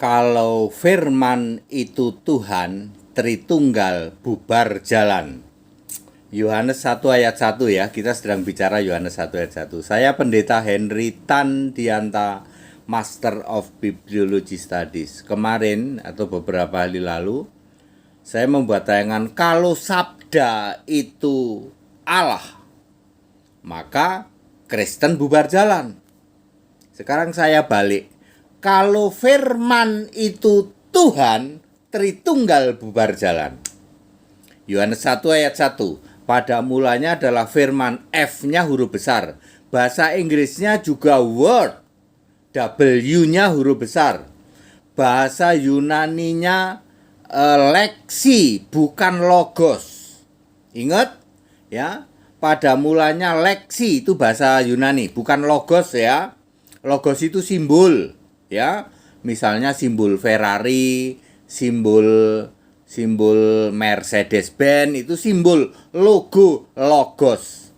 Kalau firman itu Tuhan, Tritunggal bubar jalan. Yohanes 1 ayat 1 ya, kita sedang bicara Yohanes 1 ayat 1. Saya Pendeta Henry Tan Dianta, Master of Bibliology Studies. Kemarin atau beberapa hari lalu, saya membuat tayangan kalau sabda itu Allah, maka Kristen bubar jalan. Sekarang saya balik. Kalau firman itu Tuhan, Tritunggal bubar jalan. Yohanes 1 ayat 1. Pada mulanya adalah firman, F-nya huruf besar. Bahasa Inggrisnya juga word. W-nya huruf besar. Bahasa Yunaninya leksi, bukan logos. Ingat ya, pada mulanya leksi itu bahasa Yunani, bukan logos ya. Logos itu simbol ya. Misalnya simbol Ferrari, simbol Mercedes-Benz, itu simbol logo, logos.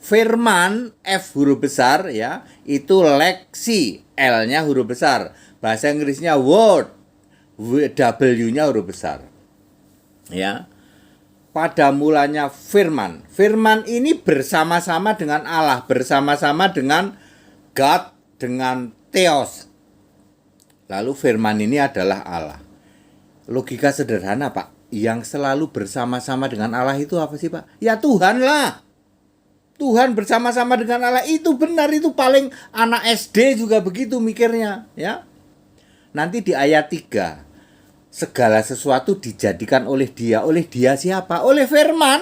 Firman F huruf besar ya, itu leksi, L-nya huruf besar. Bahasa Inggrisnya word, W-nya huruf besar. Ya. Pada mulanya firman. Firman ini bersama-sama dengan Allah, bersama-sama dengan God, dengan Theos. Lalu firman ini adalah Allah. Logika sederhana, Pak. Yang selalu bersama-sama dengan Allah itu apa sih, Pak? Ya Tuhan lah. Tuhan bersama-sama dengan Allah itu benar, itu paling anak SD juga begitu mikirnya, ya. Nanti di ayat 3, segala sesuatu dijadikan oleh Dia. Oleh Dia siapa? Oleh firman.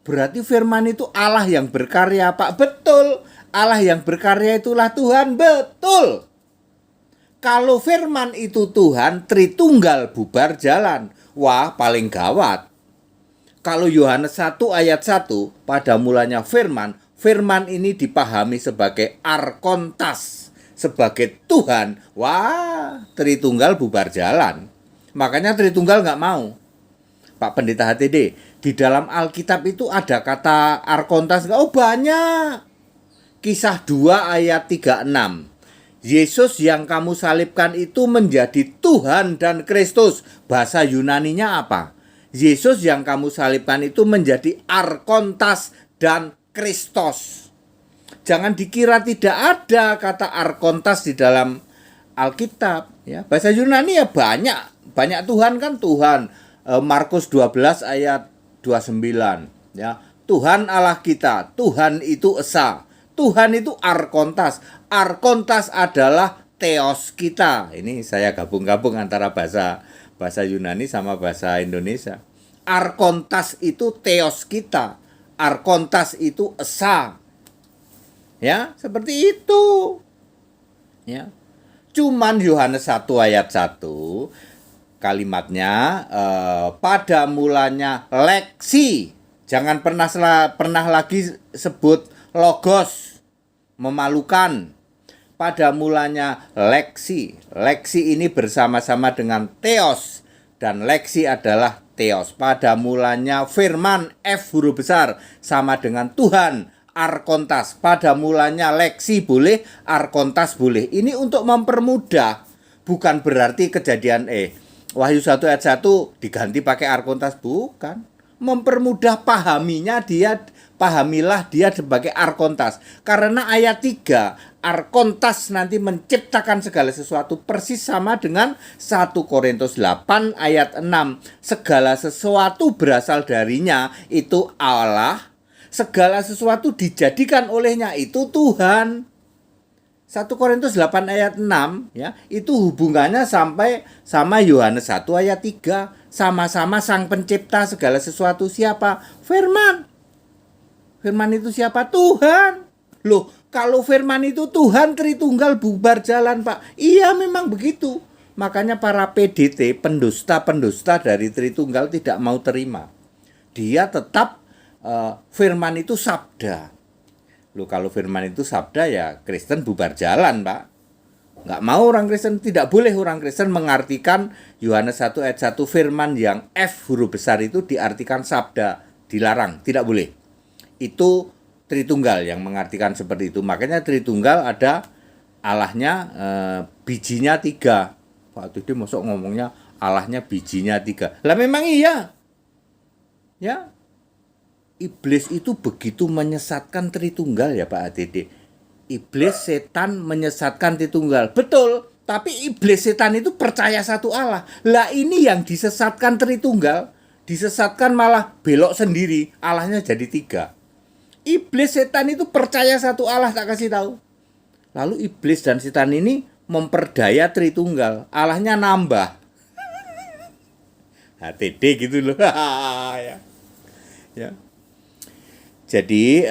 Berarti firman itu Allah yang berkarya, Pak. Betul. Allah yang berkarya itulah Tuhan. Betul. Kalau firman itu Tuhan, Tritunggal bubar jalan. Wah, paling gawat. Kalau Yohanes 1 ayat 1, pada mulanya firman, firman ini dipahami sebagai arkontas, sebagai Tuhan. Wah, Tritunggal bubar jalan. Makanya Tritunggal nggak mau. Pak Pendeta HTD, di dalam Alkitab itu ada kata arkontas. Oh, banyak. Kisah 2 ayat 36. Yesus yang kamu salibkan itu menjadi Tuhan dan Kristus. Bahasa Yunaninya apa? Yesus yang kamu salibkan itu menjadi arkontas dan Kristos. Jangan dikira tidak ada kata arkontas di dalam Alkitab. Ya. Bahasa Yunani ya banyak. Banyak Tuhan kan Tuhan. Markus 12 ayat 29. Ya. Tuhan Allah kita. Tuhan itu Esa. Tuhan itu arkontas. Arkontas adalah Theos kita. Ini saya gabung-gabung antara bahasa Yunani sama bahasa Indonesia. Arkontas itu Theos kita. Arkontas itu Esa. Ya, seperti itu. Ya. Cuman Yohanes 1 ayat 1 kalimatnya pada mulanya leksi. Jangan pernah lagi sebut logos, memalukan. Pada mulanya leksi. Leksi ini bersama-sama dengan Theos. Dan leksi adalah Theos. Pada mulanya firman, F huruf besar, sama dengan Tuhan, arkontas. Pada mulanya leksi boleh, arkontas boleh. Ini untuk mempermudah. Bukan berarti kejadian Wahyu 1 ayat 1 diganti pakai arkontas. Bukan. Mempermudah pahamilah dia sebagai arkontas. Karena ayat 3, arkontas nanti menciptakan segala sesuatu persis sama dengan 1 Korintus 8 ayat 6. Segala sesuatu berasal darinya, itu Allah. Segala sesuatu dijadikan olehnya, itu Tuhan. 1 Korintus 8 ayat 6 ya, itu hubungannya sampai sama Yohanes 1 ayat 3. Sama-sama sang pencipta segala sesuatu. Siapa? Firman. Firman itu siapa? Tuhan. Loh, kalau firman itu Tuhan, Tritunggal bubar jalan, Pak. Iya, memang begitu. Makanya para PDT, pendusta-pendusta dari Tritunggal tidak mau terima. Dia tetap firman itu sabda. Loh, kalau firman itu sabda ya Kristen bubar jalan, Pak. Nggak mau orang Kristen, tidak boleh orang Kristen mengartikan Yohanes 1 ayat 1 firman yang F huruf besar itu diartikan sabda. Dilarang, tidak boleh. Itu Tritunggal yang mengartikan seperti itu. Makanya Tritunggal ada Allahnya bijinya 3. Pak Dede masuk ngomongnya Allahnya bijinya 3. Lah memang iya. Ya. Iblis itu begitu menyesatkan Tritunggal ya Pak Dede. Iblis, setan menyesatkan Tritunggal. Betul. Tapi iblis, setan itu percaya satu Allah. Lah ini yang disesatkan Tritunggal, disesatkan malah belok sendiri. Allahnya jadi 3. Iblis, setan itu percaya satu Allah, tak kasih tahu. Lalu iblis dan setan ini memperdaya Tritunggal. Allahnya nambah. HTD gitu loh. Ya. Ya. Jadi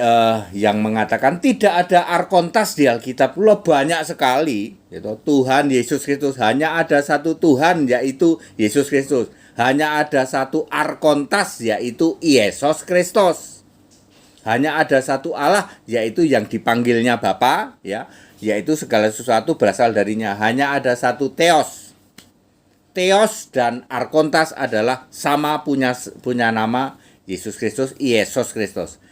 yang mengatakan tidak ada arkontas di Alkitab loh banyak sekali. Gitu. Tuhan Yesus Kristus, hanya ada satu Tuhan yaitu Yesus Kristus. Hanya ada satu arkontas yaitu Yesus Kristus. Hanya ada satu Allah yaitu yang dipanggilnya Bapa, ya, yaitu segala sesuatu berasal darinya. Hanya ada satu Theos. Theos dan arkontas adalah sama punya nama Yesus Kristus, Yesus Kristus.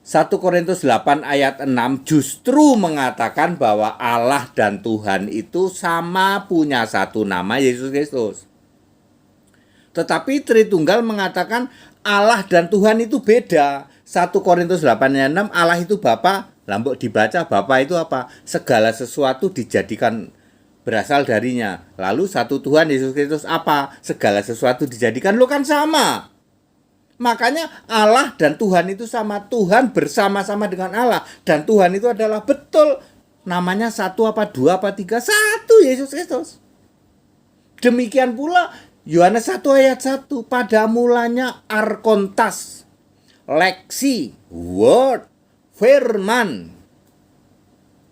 1 Korintus 8 ayat 6 justru mengatakan bahwa Allah dan Tuhan itu sama punya satu nama Yesus Kristus. Tetapi Tritunggal mengatakan Allah dan Tuhan itu beda. 1 Korintus 8 ayat 6 Allah itu Bapa, lambok dibaca Bapa itu apa? Segala sesuatu dijadikan berasal darinya. Lalu satu Tuhan Yesus Kristus apa? Segala sesuatu dijadikan, lo kan sama. Makanya Allah dan Tuhan itu sama. Tuhan bersama-sama dengan Allah. Dan Tuhan itu adalah betul. Namanya satu apa dua apa tiga? Satu Yesus Kristus. Demikian pula Yohanes 1 ayat 1. Pada mulanya arkontas, leksi, word, firman.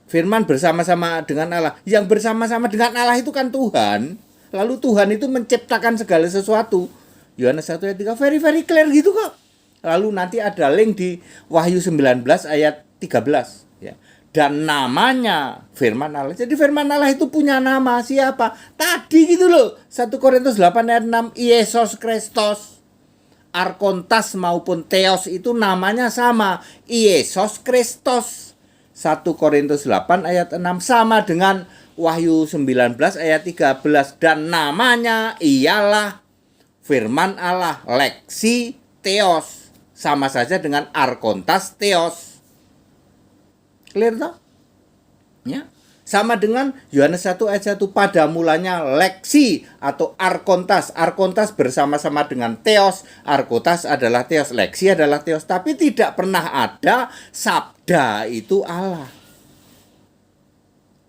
Firman bersama-sama dengan Allah. Yang bersama-sama dengan Allah itu kan Tuhan. Lalu Tuhan itu menciptakan segala sesuatu. Yohanes 1 ayat 3 very clear gitu kok. Lalu nanti ada link di Wahyu 19 ayat 13 ya. Dan namanya firman Allah. Jadi firman Allah itu punya nama siapa? Tadi gitu loh. 1 Korintus 8 ayat 6 Yesus Kristus. Arkontas maupun Theos itu namanya sama. Yesus Kristus. 1 Korintus 8 ayat 6 sama dengan Wahyu 19 ayat 13 dan namanya ialah firman Allah, leksi, Theos. Sama saja dengan arkontas, Theos. Clear toh? Ya. Sama dengan Yohanes 1 ayat 1 pada mulanya leksi atau arkontas. Arkontas bersama-sama dengan Theos. Arkontas adalah Theos, leksi adalah Theos. Tapi tidak pernah ada sabda itu Allah.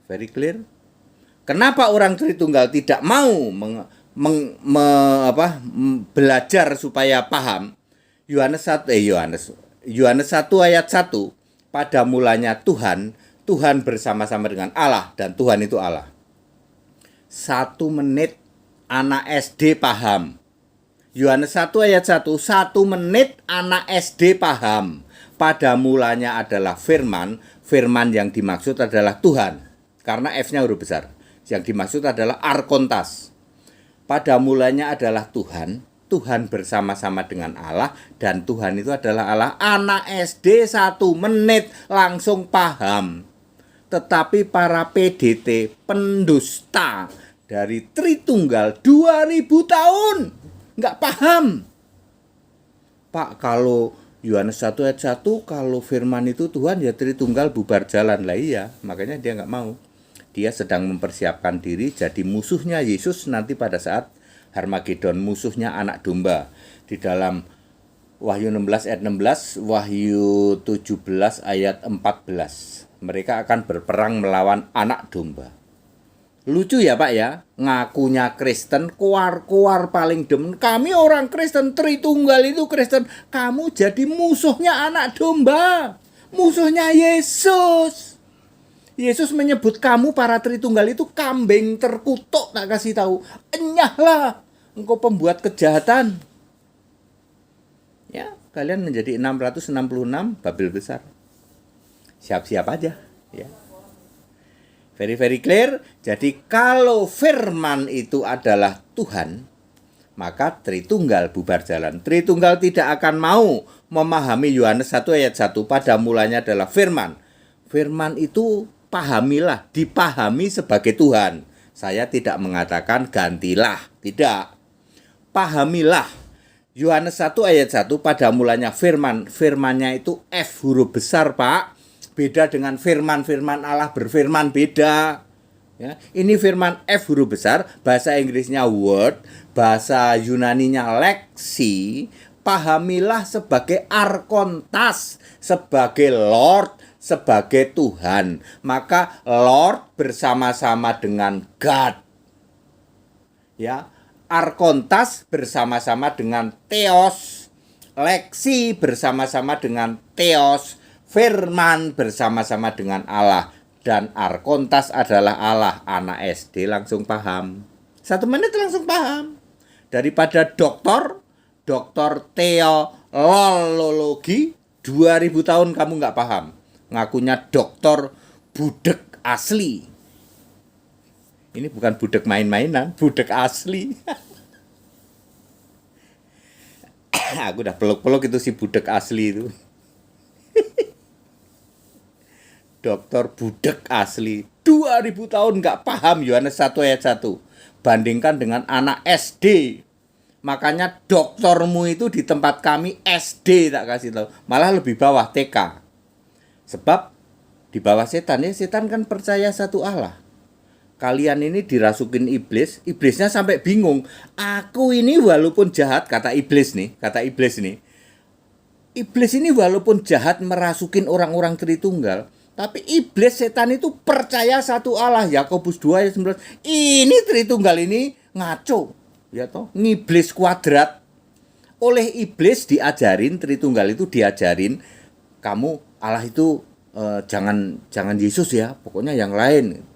Very clear? Kenapa orang Tritunggal tidak mau belajar supaya paham? Yohanes 1 ayat 1 pada mulanya Tuhan bersama-sama dengan Allah dan Tuhan itu Allah. 1 menit anak SD paham. Yohanes 1 ayat 1 menit anak SD paham. Pada mulanya adalah firman yang dimaksud adalah Tuhan. Karena F-nya huruf besar. Yang dimaksud adalah arkontas. Pada mulanya adalah Tuhan bersama-sama dengan Allah dan Tuhan itu adalah Allah. Anak SD 1 menit langsung paham. Tetapi para PDT pendusta dari Tritunggal 2000 tahun nggak paham. Pak, kalau Yohanes 1 ayat 1 kalau firman itu Tuhan ya Tritunggal bubar jalan lah iya. Makanya dia nggak mau. Dia sedang mempersiapkan diri jadi musuhnya Yesus nanti pada saat Harmagedon, musuhnya anak domba. Di dalam Wahyu 16 ayat 16, Wahyu 17 ayat 14. Mereka akan berperang melawan anak domba. Lucu ya Pak ya, ngakunya Kristen, kuar-kuar paling demen. Kami orang Kristen, Tritunggal itu Kristen. Kamu jadi musuhnya anak domba, musuhnya Yesus. Yesus menyebut kamu para Tritunggal itu kambing terkutuk, tak kasih tahu. Enyahlah, engkau pembuat kejahatan. Ya, kalian menjadi 666 Babel besar. Siap-siap aja, ya. Very clear. Jadi kalau firman itu adalah Tuhan, maka Tritunggal bubar jalan. Tritunggal tidak akan mau memahami Yohanes 1 ayat 1 pada mulanya adalah firman. Firman itu pahamilah, dipahami sebagai Tuhan. Saya tidak mengatakan gantilah, tidak. Pahamilah. Yohanes 1 ayat 1, pada mulanya firman. Firmannya itu F huruf besar, Pak. Beda dengan firman Allah berfirman, beda. Ya, ini firman F huruf besar, bahasa Inggrisnya word, bahasa Yunaninya leksi. Pahamilah sebagai arkontas, sebagai Lord, sebagai Tuhan. Maka Lord bersama-sama dengan God. Ya, arkontas bersama-sama dengan Theos, leksi bersama-sama dengan Theos, firman bersama-sama dengan Allah, dan arkontas adalah Allah. Anak SD langsung paham, 1 menit langsung paham. Daripada doktor teologi 2000 tahun kamu nggak paham, ngakunya dokter budek asli. Ini bukan budek main-mainan, budek asli. Aku udah peluk-peluk itu si budek asli itu. Dokter budek asli 2000 tahun nggak paham Yohanes 1 ayat 1. Bandingkan dengan anak SD. Makanya doktermu itu di tempat kami SD, tak kasih tahu. Malah lebih bawah TK. Sebab di bawah setan, ya setan kan percaya satu Allah. Kalian ini dirasukin iblis, iblisnya sampai bingung. Aku ini walaupun jahat, kata iblis nih. Iblis ini walaupun jahat merasukin orang-orang Tritunggal, tapi iblis setan itu percaya satu Allah. Yakobus 2 ayat 19. Ini Tritunggal ini ngaco, ya toh, ngiblis kuadrat. Oleh iblis diajarin, Tritunggal itu diajarin, kamu Allah itu jangan Yesus ya, pokoknya yang lain.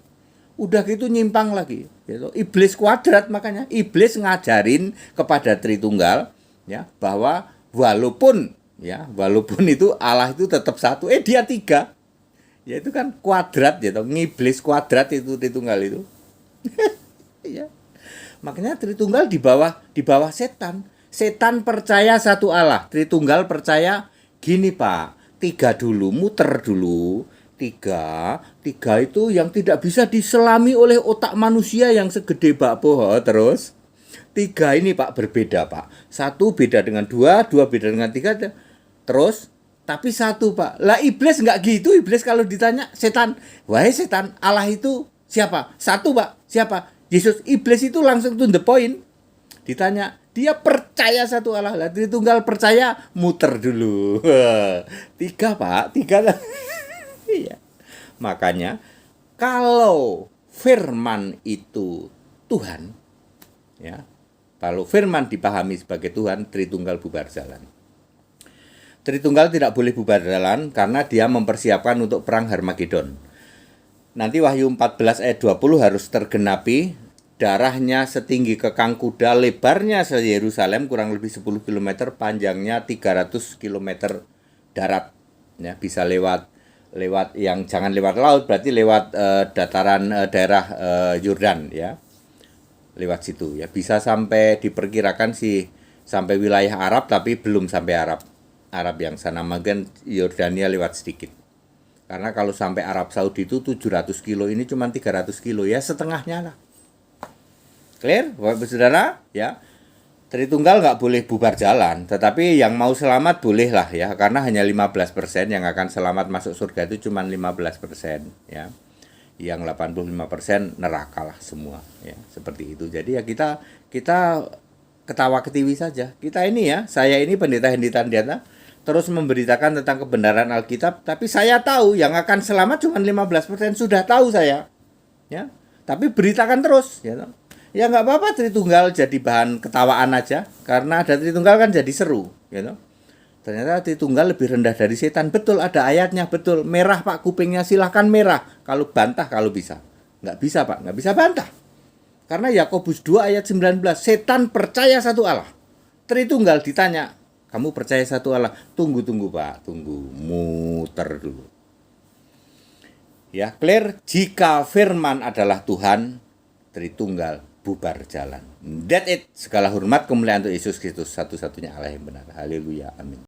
Udah gitu nyimpang lagi, gitu. Iblis kuadrat. Makanya iblis ngajarin kepada Tritunggal, ya, bahwa walaupun itu Allah itu tetap satu, dia 3. Ya itu kan kuadrat, ya, ngiblis kuadrat itu Tritunggal itu. Ya. Makanya Tritunggal di bawah setan. Setan percaya satu Allah, Tritunggal percaya gini, Pak. 3 dulu, muter dulu. 3 itu yang tidak bisa diselami oleh otak manusia yang segede bakpo. Terus 3 ini, Pak, berbeda, Pak. 1 beda dengan 2 beda dengan 3. Terus tapi 1, Pak. Lah iblis enggak gitu. Iblis kalau ditanya setan, wahai setan, Allah itu siapa? 1, Pak. Siapa? Yesus. Iblis itu langsung to the point. Ditanya, dia percaya satu Allah. Lah Tritunggal percaya, muter dulu. 3, Pak. 3. Iya. Makanya kalau firman itu Tuhan, ya, kalau firman dipahami sebagai Tuhan, Tritunggal bubar jalan. Tritunggal tidak boleh bubar jalan karena dia mempersiapkan untuk perang Harmagedon. Nanti Wahyu 14 ayat 20 harus tergenapi. Darahnya setinggi kekang kuda, lebarnya se-Yerusalem kurang lebih 10 km, panjangnya 300 km darat. Ya, bisa lewat yang jangan lewat laut, berarti lewat dataran daerah Yordan, ya. Lewat situ, ya. Bisa sampai diperkirakan sih sampai wilayah Arab, tapi belum sampai Arab yang sana, mungkin Yordania lewat sedikit. Karena kalau sampai Arab Saudi itu 700 kilo, ini cuma 300 kilo, ya setengahnya lah. Clear, Bapak Saudara, ya. Tritunggal nggak boleh bubar jalan, tetapi yang mau selamat boleh lah, ya, karena hanya 15% yang akan selamat masuk surga itu cuma 15%, ya. Yang 85% neraka lah semua, ya, seperti itu. Jadi ya kita ketawa ketiwi saja. Kita ini, ya, saya ini pendeta Henditan terus memberitakan tentang kebenaran Alkitab, tapi saya tahu yang akan selamat cuma 15%, sudah tahu saya, ya. Tapi beritakan terus, ya. Ya nggak apa-apa Tritunggal jadi bahan ketawaan aja, karena ada Tritunggal kan jadi seru, gitu. Ternyata Tritunggal lebih rendah dari setan, betul, ada ayatnya, betul. Merah, Pak, kupingnya, silahkan merah. Kalau bantah kalau bisa. Nggak bisa, Pak, nggak bisa bantah. Karena Yakobus 2 ayat 19, setan percaya satu Allah. Tritunggal ditanya, kamu percaya satu Allah? Tunggu Pak, tunggu, muter dulu. Ya, clear, jika firman adalah Tuhan, Tritunggal bubar jalan. That's it. Segala hormat kemuliaan untuk Yesus Kristus, satu-satunya Allah yang benar. Haleluya. Amin.